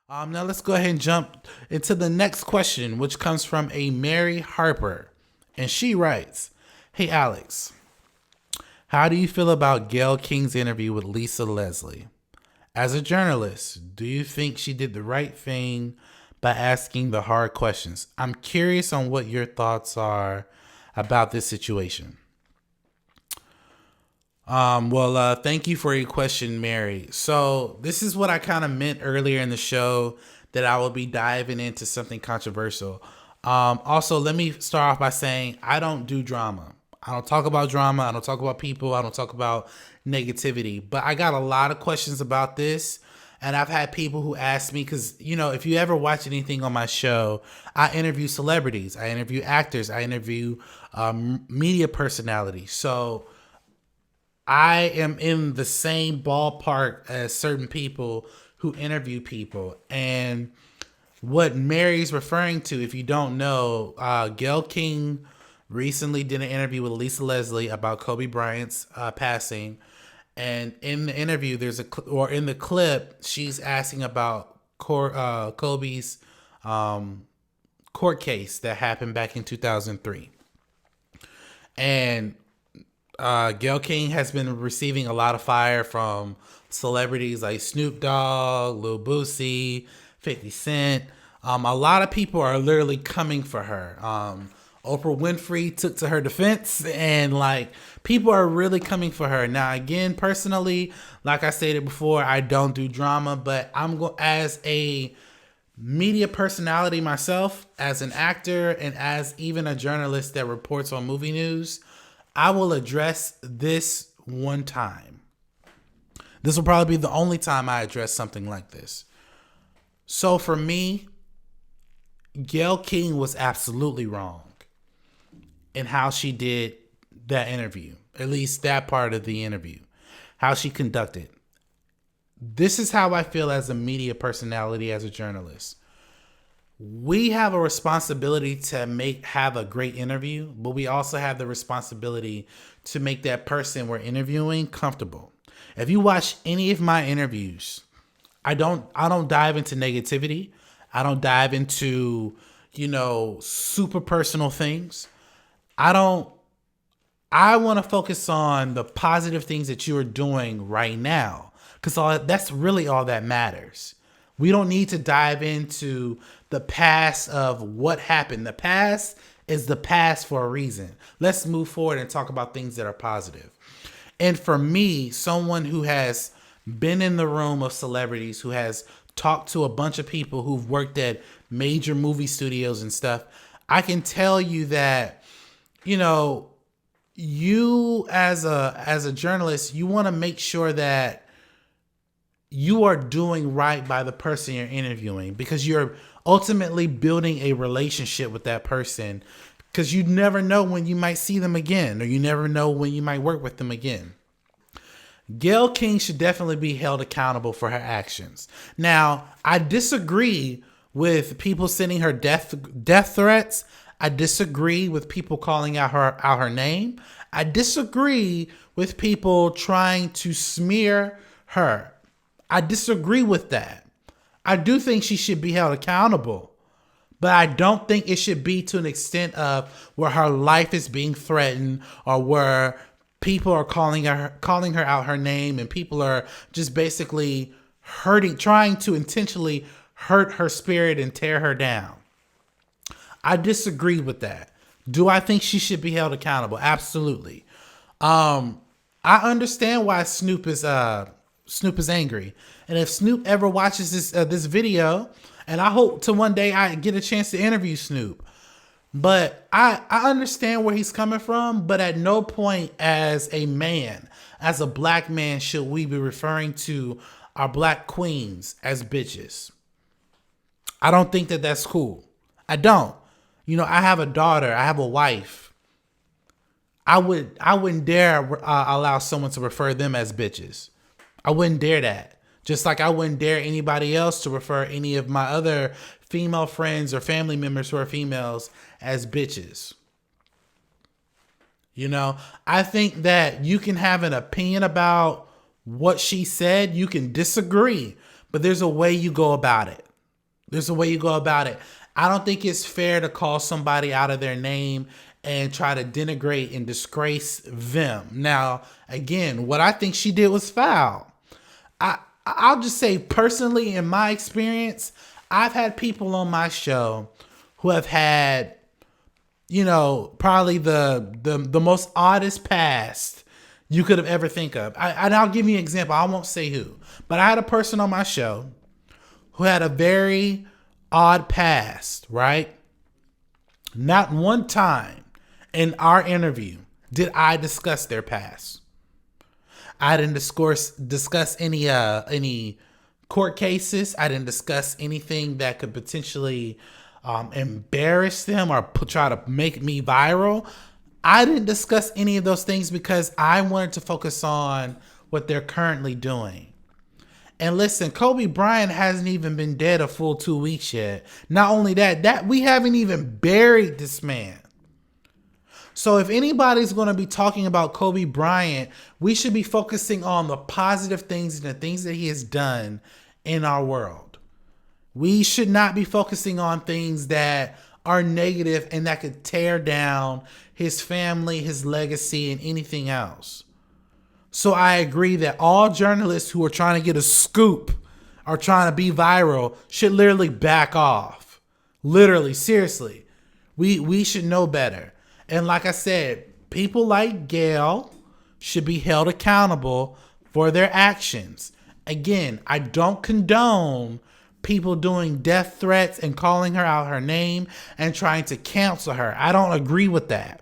Now let's go ahead and jump into the next question, which comes from a Mary Harper. And she writes, "Hey Alex, how do you feel about Gayle King's interview with Lisa Leslie? As a journalist, do you think she did the right thing by asking the hard questions? I'm curious on what your thoughts are about this situation." Thank you for your question, Mary. So this is what I kind of meant earlier in the show, that I will be diving into something controversial. Also, let me start off by saying I don't do drama. I don't talk about drama. I don't talk about people. I don't talk about negativity. But I got a lot of questions about this. And I've had people who ask me, because, if you ever watch anything on my show, I interview celebrities, I interview actors, I interview media personalities. So I am in the same ballpark as certain people who interview people. And what Mary's referring to, if you don't know, Gayle King recently did an interview with Lisa Leslie about Kobe Bryant's passing. And in the interview, in the clip, she's asking about Kobe's court case that happened back in 2003. And Gayle King has been receiving a lot of fire from celebrities like Snoop Dogg, Lil Boosie, 50 Cent. A lot of people are literally coming for her. Oprah Winfrey took to her defense, and people are really coming for her. Now, again, personally, like I stated before, I don't do drama, but as a media personality myself, as an actor, and as even a journalist that reports on movie news, I will address this one time. This will probably be the only time I address something like this. So for me, Gayle King was absolutely wrong in how she did that interview, at least that part of the interview, how she conducted. This is how I feel as a media personality, as a journalist. We have a responsibility to have a great interview, but we also have the responsibility to make that person we're interviewing comfortable. If you watch any of my interviews, I don't dive into negativity. I don't dive into, super personal things. I want to focus on the positive things that you are doing right now, because that's really all that matters. We don't need to dive into the past of what happened. The past is the past for a reason. Let's move forward and talk about things that are positive. And for me, someone who has been in the room of celebrities, who has talked to a bunch of people who've worked at major movie studios and stuff, I can tell you that, you as a journalist, you want to make sure that you are doing right by the person you're interviewing, because you're ultimately building a relationship with that person, because you never know when you might see them again, or you never know when you might work with them again. Gayle King should definitely be held accountable for her actions. Now, I disagree with people sending her death threats. I disagree with people calling out her name. I disagree with people trying to smear her. I disagree with that. I do think she should be held accountable, but I don't think it should be to an extent of where her life is being threatened, or where people are calling her out her name, and people are just basically trying to intentionally hurt her spirit and tear her down. I disagree with that. Do I think she should be held accountable? Absolutely. I understand why Snoop is angry, and if Snoop ever watches this video, and I hope to one day I get a chance to interview Snoop, but I understand where he's coming from. But at no point, as a man, as a black man, should we be referring to our black queens as bitches. I don't think that that's cool. I don't. I have a daughter. I have a wife. I wouldn't dare allow someone to refer them as bitches. I wouldn't dare that. Just like I wouldn't dare anybody else to refer any of my other female friends or family members who are females as bitches. I think that you can have an opinion about what she said. You can disagree, but there's a way you go about it. There's a way you go about it. I don't think it's fair to call somebody out of their name and try to denigrate and disgrace them. Now, again, what I think she did was foul. I'll just say personally, in my experience, I've had people on my show who have had, probably the most oddest past you could have ever think of. And I'll give you an example. I won't say who, but I had a person on my show who had a very odd past, right? Not one time in our interview did I discuss their past. I didn't discuss any court cases. I didn't discuss anything that could potentially embarrass them or try to make me viral. I didn't discuss any of those things because I wanted to focus on what they're currently doing. And listen, Kobe Bryant hasn't even been dead a full 2 weeks yet. Not only that we haven't even buried this man. So if anybody's going to be talking about Kobe Bryant, we should be focusing on the positive things and the things that he has done in our world. We should not be focusing on things that are negative and that could tear down his family, his legacy, and anything else. So I agree that all journalists who are trying to get a scoop or trying to be viral should literally back off. Literally, seriously. We should know better. And like I said, people like Gayle should be held accountable for their actions. Again, I don't condone people doing death threats and calling her out her name and trying to cancel her. I don't agree with that.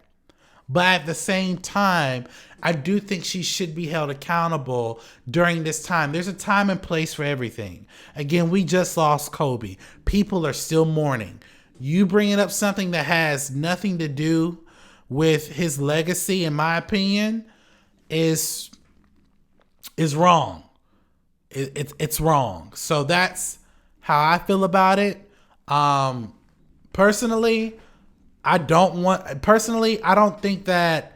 But at the same time, I do think she should be held accountable during this time. There's a time and place for everything. Again, we just lost Kobe. People are still mourning. You bringing up something that has nothing to do with his legacy, in my opinion, is wrong. It's wrong. So that's how I feel about it. Personally, I don't think that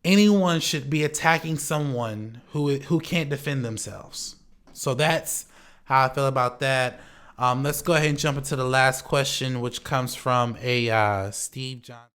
anyone should be attacking someone who can't defend themselves. So that's how I feel about that. Let's go ahead and jump into the last question, which comes from a Steve John.